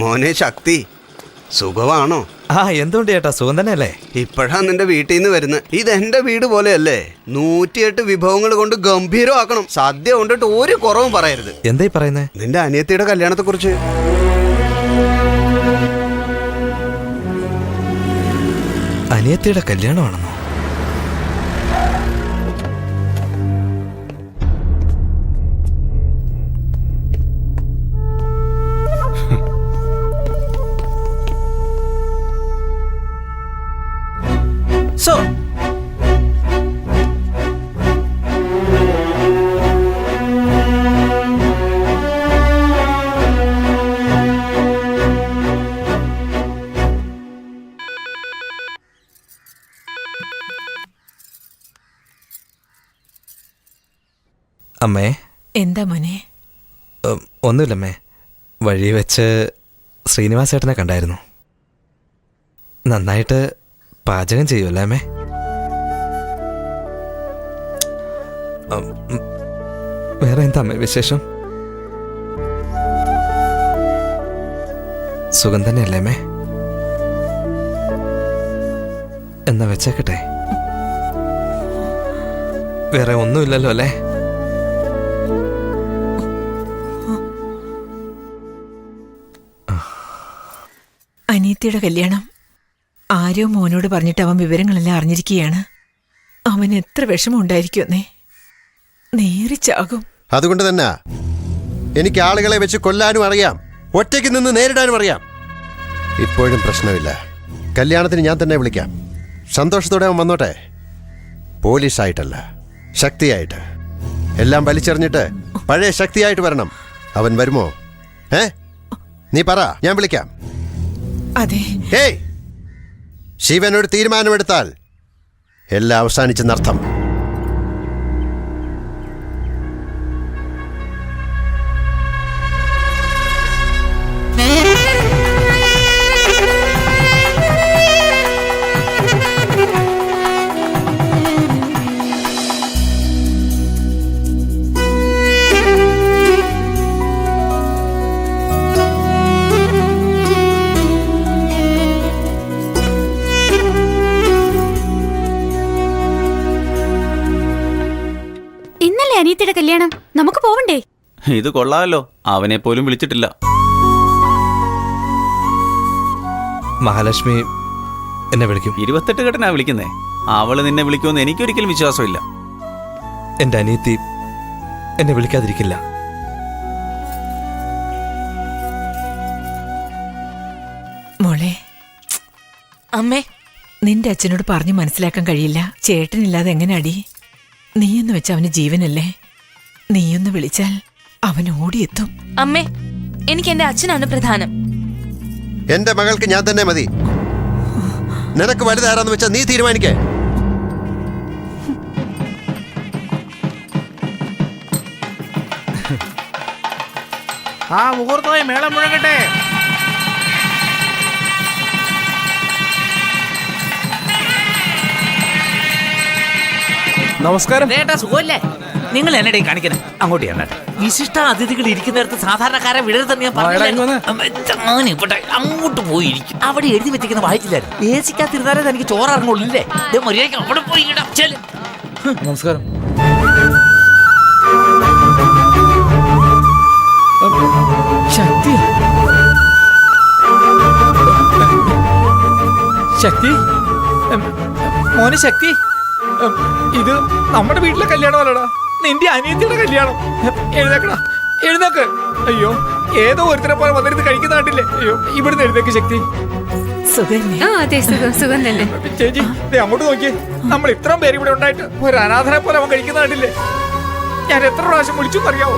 മോനെ ശക്തി, സുഖമാണോ? എന്തുകൊണ്ട് ചേട്ടാ, സുഖം തന്നെയല്ലേ? ഇപ്പോഴാ നിന്റെ വീട്ടിൽ നിന്ന് വരുന്നത്. ഇതെന്റെ വീട് പോലെയല്ലേ? 108 വിഭവങ്ങൾ കൊണ്ട് ഗംഭീരമാക്കണം. സദ്യ കൊണ്ടിട്ട് ഒരു കുറവും പറയരുത്. എന്തായി പറയുന്നേ? നിന്റെ അനിയത്തിയുടെ കല്യാണത്തെ കുറിച്ച്. അനിയത്തിയുടെ കല്യാണമാണെന്നോ? സോ അമ്മേ. എന്താ മോനെ? ഒന്നുമില്ലമ്മേ, വഴി വെച്ച് ശ്രീനിവാസേട്ടനെ കണ്ടായിരുന്നു. നന്നായിട്ട് പാചകം ചെയ്യുമല്ലേ അമ്മേ? വേറെ എന്താ അമ്മേ വിശേഷം? സുഖം തന്നെയല്ലേ അമ്മേ? എന്നാ വെച്ചേക്കട്ടെ. വേറെ ഒന്നുമില്ലല്ലോ അല്ലേ? അനിയത്തിയുടെ കല്യാണം ആരോ മോനോട് പറഞ്ഞിട്ട് അവൻ വിവരങ്ങളെല്ലാം അറിഞ്ഞിരിക്കുകയാണ്. അവൻ എത്ര വിഷമം ഉണ്ടായിരിക്കുമെന്നേ. നേരിച്ചാകും. അതുകൊണ്ട് തന്നെ എനിക്ക് ആളുകളെ വെച്ച് കൊല്ലാനും അറിയാം, ഒറ്റയ്ക്ക് നിന്ന് നേരിടാനും അറിയാം. ഇപ്പോഴും പ്രശ്നമില്ല. കല്യാണത്തിന് ഞാൻ തന്നെ വിളിക്കാം. സന്തോഷത്തോടെ അവൻ വന്നോട്ടെ. പോലീസായിട്ടല്ല, ശക്തിയായിട്ട്. എല്ലാം വലിച്ചെറിഞ്ഞിട്ട് പഴയ ശക്തിയായിട്ട് വരണം. അവൻ വരുമോ? നീ പറ, ഞാൻ വിളിക്കാം. അതെ. ഹേയ്, ശിവൻ ഒരു തീരുമാനമെടുത്താൽ എല്ലാം അവസാനിച്ചെന്നർത്ഥം. അനിയത്തിയുടെ കല്യാണം, നമുക്ക് പോവണ്ടേ? ഇത് കൊള്ളാമല്ലോ, അവനെ പോലും വിളിച്ചിട്ടില്ല. മഹാലക്ഷ്മി എന്നെ വിളിക്കും. 28 ഘട്ടനാ വിളിക്കുന്നേ. അവള് നിന്നെ വിളിക്കുമെന്ന് എനിക്കൊരിക്കലും വിശ്വാസമില്ല. എന്റെ അനിയത്തി എന്നെ വിളിക്കാതിരിക്കില്ല. മോളെ, അമ്മേ, നിന്റെ അച്ഛനോട് പറഞ്ഞു മനസ്സിലാക്കാൻ കഴിയില്ല. ചേട്ടനില്ലാതെ എങ്ങനെ അടി? നീയെന്ന് വെച്ച അവന് ജീവനല്ലേ? നീയൊന്ന് വിളിച്ചാൽ അവൻ ഓടിയെത്തും. അമ്മേ, എനിക്ക് എന്റെ അച്ഛനാണ് പ്രധാനം. എന്റെ മകൾക്ക് ഞാൻ തന്നെ മതി. നിനക്ക് വലുതാരാന്ന് വെച്ചാൽ നീ തീരുമാനിക്കേ. മുഹൂർത്തമായി മേളം മുഴങ്ങട്ടെ. നമസ്കാരം. സുഖമല്ലേ? നിങ്ങൾ എന്നടേ കാണിക്കണേ? അങ്ങോട്ട് ചെന്നെ. വിശിഷ്ട അതിഥികൾ ഇരിക്കുന്നിടത്ത് സാധാരണക്കാരെ വിടരുതെന്ന് ഞാൻ പറഞ്ഞു. അങ്ങോട്ട് പോയിരിക്കും. അവിടെ എഴുതി വെച്ചിരിക്കുന്ന വായിച്ചില്ലായിരുന്നു. ഏസിക്കാത്തിരുന്നാലേ എനിക്ക് ചോറിറങ്ങുള്ളില്ലേ? മര്യാദയ്ക്ക് അവിടെ പോയി. നമസ്കാരം. ശക്തി, ശക്തി, മോനെ ശക്തി, ഇത് നമ്മുടെ വീട്ടിലെ കല്യാണമല്ലടാ, നിന്റെ അനിയത്തിയുടെ കല്യാണം. എഴുന്നേക്കടാ, എഴുന്നേക്ക്. അയ്യോ, ഏതോ ഒരുത്തരെ പോലെ വന്നിരുന്ന് കഴിക്കുന്ന നാട്ടില്ലേ? അയ്യോ, ഇവിടുന്ന് എഴുന്നേക്ക് ശക്തി. സുഖം തന്നെ. ചേച്ചി, അങ്ങോട്ട് നോക്കിയേ. നമ്മൾ ഇത്രയും പേര് ഇവിടെ ഉണ്ടായിട്ട് ഒരു അനാഥനെ പോലെ അവൻ കഴിക്കുന്ന നാട്ടില്ലേ? ഞാൻ എത്ര പ്രാവശ്യം വിളിച്ചു അറിയാവോ?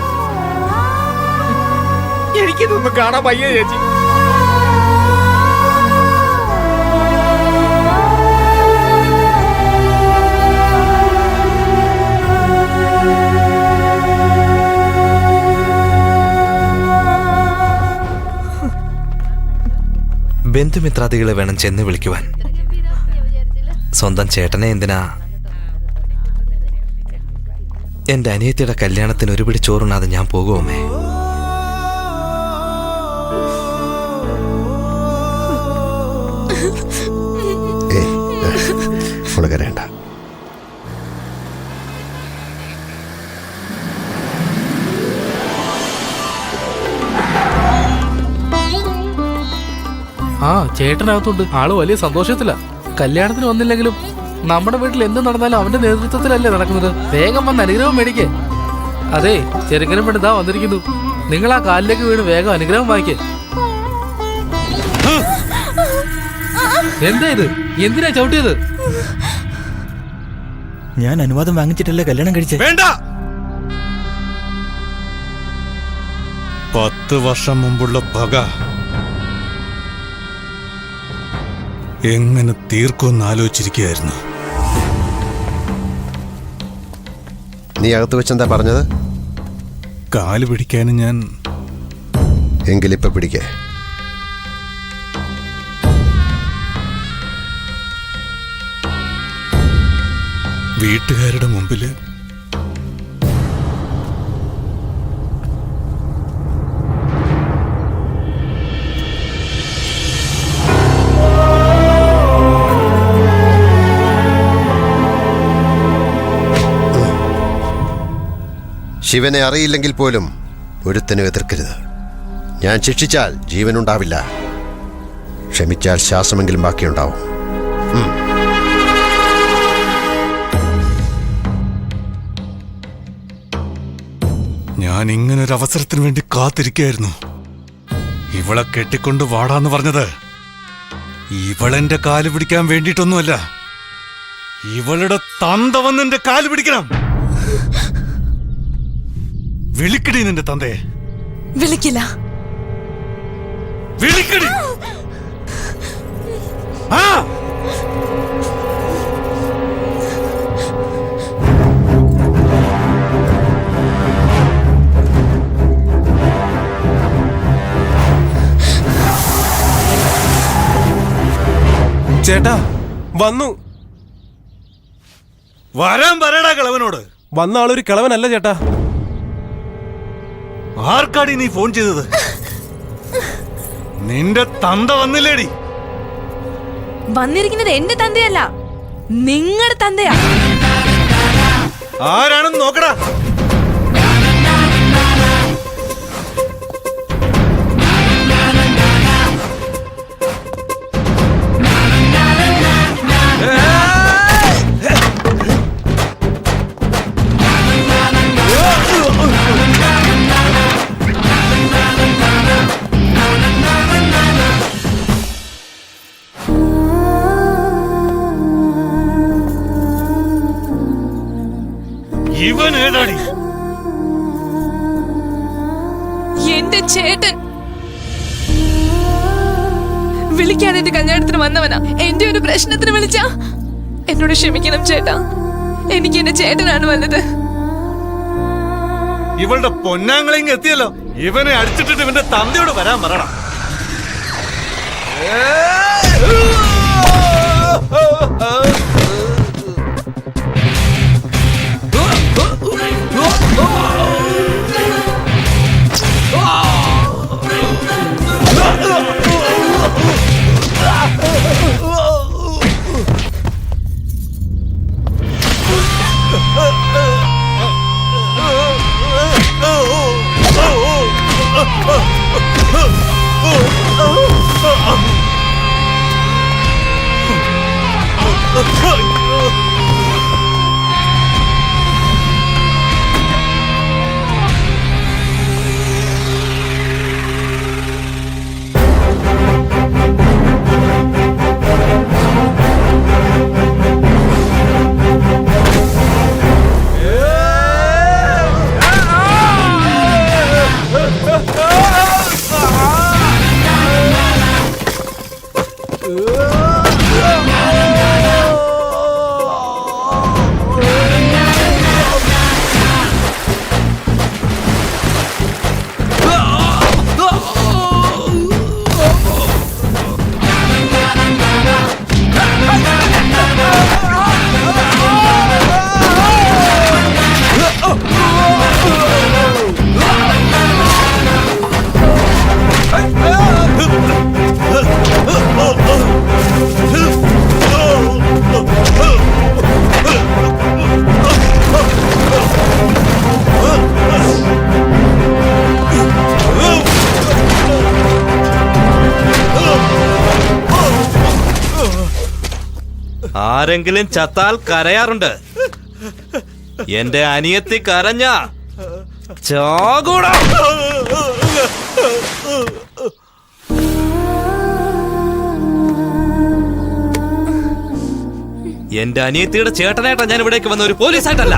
എനിക്കിതൊന്നും കാണാൻ വയ്യ ചേച്ചി. ബന്ധുമിത്രാദികളെ വേണം ചെന്ന് വിളിക്കുവാൻ. സ്വന്തം ചേട്ടനെ എന്തിനാ? എന്റെ അനിയത്തിയുടെ കല്യാണത്തിന് ഒരു പിടി ചോറുണ്ണാതെ ഞാൻ പോകുമേ? അവള് കരയണ്ട. ആ ചേട്ടനകത്തുണ്ട്. ആള് വലിയ സന്തോഷത്തില. കല്യാണത്തിന് വന്നില്ലെങ്കിലും നമ്മുടെ വീട്ടിൽ എന്ത് നടന്നാലും അവന്റെ നേതൃത്വത്തിലല്ലേ നടക്കുന്നത്. വേഗം വന്ന് അനുഗ്രഹം മേടിക്കേ. അതെ, ചെറുക്കനും പെണ്ണ് ഇതാ വന്നിരിക്കുന്നു. നിങ്ങൾ ആ കാലിലേക്ക് വീണ് വേഗം അനുഗ്രഹം വാങ്ങിക്കേ. എന്താ ഇത്? എന്തിനാ ചവിട്ടിയത്? ഞാൻ അനുവാദം വാങ്ങിച്ചിട്ടല്ലേ കല്യാണം കഴിച്ചേ. വേണ്ട. 10 വർഷം മുമ്പുള്ള പക എങ്ങനെ തീർക്കുമെന്ന് ആലോചിച്ചിരിക്കുകയായിരുന്നു. നീ അകത്ത് വെച്ചെന്താ പറഞ്ഞത്? കാല് പിടിക്കാനും ഞാൻ. എങ്കിലിപ്പ പിടിക്കേ. വീട്ടുകാരുടെ മുമ്പില് ശിവനെ അറിയില്ലെങ്കിൽ പോലും ഒരുത്തനും എതിർക്കരുത്. ഞാൻ ശിക്ഷിച്ചാൽ ജീവനുണ്ടാവില്ല, ക്ഷമിച്ചാൽ ശ്വാസമെങ്കിലും ബാക്കിയുണ്ടാവും. ഞാൻ ഇങ്ങനൊരു അവസരത്തിന് വേണ്ടി കാത്തിരിക്കുകയായിരുന്നു. ഇവളെ കെട്ടിക്കൊണ്ട് വാടാന്ന് പറഞ്ഞത് ഇവളെന്റെ കാല് പിടിക്കാൻ വേണ്ടിയിട്ടൊന്നുമല്ല. ഇവളുടെ തന്ത വന്ന് എന്റെ കാല് പിടിക്കണം. വിളിക്കടി നിന്റെ തന്തയെ. വിളിക്കില്ല. വിളിക്കടി. ആ ചേട്ടാ വന്നു. വരാൻ പറയടാ കിളവനോട്. വന്ന ആളൊരു കിളവനല്ല ചേട്ടാ. ആർക്കാടി നീ ഫോൺ ചെയ്തത്? നിന്റെ തന്ത വന്നില്ലേടി? വന്നിരിക്കുന്നത് എന്റെ തന്തയല്ല, നിങ്ങളുടെ തന്തയാ. ആരാണെന്ന് നോക്കടാ. ഇവൻ ഏതാടി? എന്റെ ചേട്ടൻ വിളിക്കാതെ എന്റെ കല്യാണത്തിന് വന്നവനാ. എന്റെ ഒരു പ്രശ്നത്തിന് വിളിച്ച എന്നോട് ക്ഷമിക്കണം ചേട്ടാ. എനിക്ക് എന്റെ ചേട്ടനാണ് വന്നത്. ഇവളുടെ പൊന്നാങ്ങളിങ് എത്തിയല്ലോ. ഇവനെ അടിച്ചിട്ടിട്ട് ഇവന്റെ തന്തയോട് വരാൻ പറയണം. ആരെങ്കിലും ചത്താൽ കരയാറുണ്ട്. എന്റെ അനിയത്തി കരഞ്ഞ ചാകൂടാ. എന്റെ അനിയത്തിയുടെ ചേട്ടനായിട്ടാ ഞാൻ ഇവിടേക്ക് വന്ന, ഒരു പോലീസായിട്ടല്ല.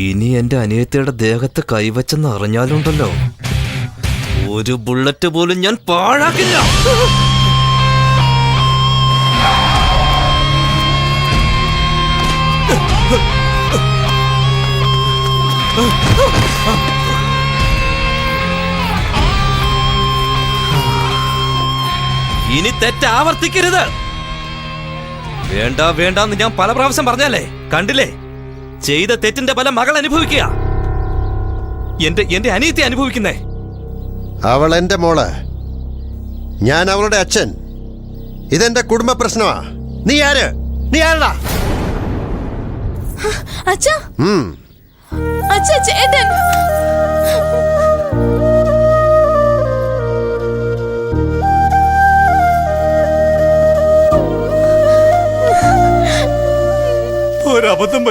ഇനി എന്റെ അനിയത്തിയുടെ ദേഹത്ത് കൈവച്ചെന്ന് അറിഞ്ഞാലുണ്ടല്ലോ, ഒരു ബുള്ളറ്റ് പോലും ഞാൻ പാഴാക്കില്ല. ഇനി തെറ്റ് ആവർത്തിക്കരുത്. വേണ്ട വേണ്ടെന്ന് ഞാൻ പല പ്രാവശ്യം പറഞ്ഞല്ലേ, കണ്ടില്ലേ? ചെയ്ത തെറ്റിന്റെ ഫലം മകൾ അനുഭവിക്കുക, എന്റെ അനിയത്തി അനുഭവിക്കുന്നേ. അവൾ എന്റെ മോള്, ഞാൻ അവളുടെ അച്ഛൻ. ഇതെന്റെ കുടുംബ പ്രശ്നമാ. നീ ആര്? നീ ആരടാ? അച്ഛാ, അച്ഛാ, ചേട്ടൻ. ഒരബദ്ധം